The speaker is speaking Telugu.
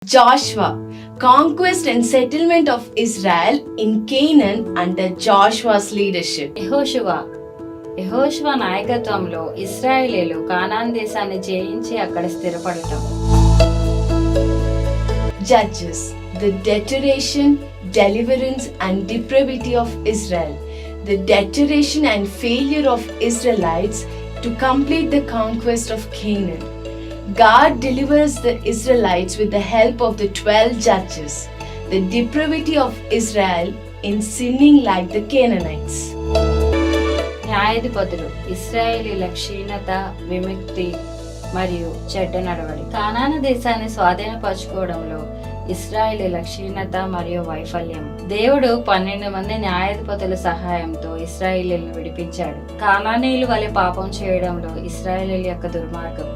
Joshua, conquest and settlement of Israel in Canaan under Joshua's leadership. యెహోషువ నాయకత్వంలో ఇశ్రాయేలీయులు కానాన్ దేశాన్ని జయించి అక్కడ స్థిరపడటం. Judges, the deterioration, deliverance and depravity of Israel, the deterioration and failure of Israelites to complete the conquest of Canaan. God delivers the Israelites with the help of the 12 judges, the depravity of Israel in sinning like the Canaanites. న్యాయాధిపతులు ఇశ్రాయేలీయుల క్షీణత, విముక్తి మరియు చెడ్డ నడవడి. కానాను దేశాన్ని స్వాధీనపరచుకోవడంలో ఇశ్రాయేలీయుల క్షీణత మరియు వైఫల్యం. దేవుడు 12 మంది న్యాయాధిపతుల సహాయంతో ఇశ్రాయేలీయులను విడిపించాడు. కానానీయుల వలె పాపం చేయడంలో ఇశ్రాయేలీయుల యొక్క దుర్మార్గం.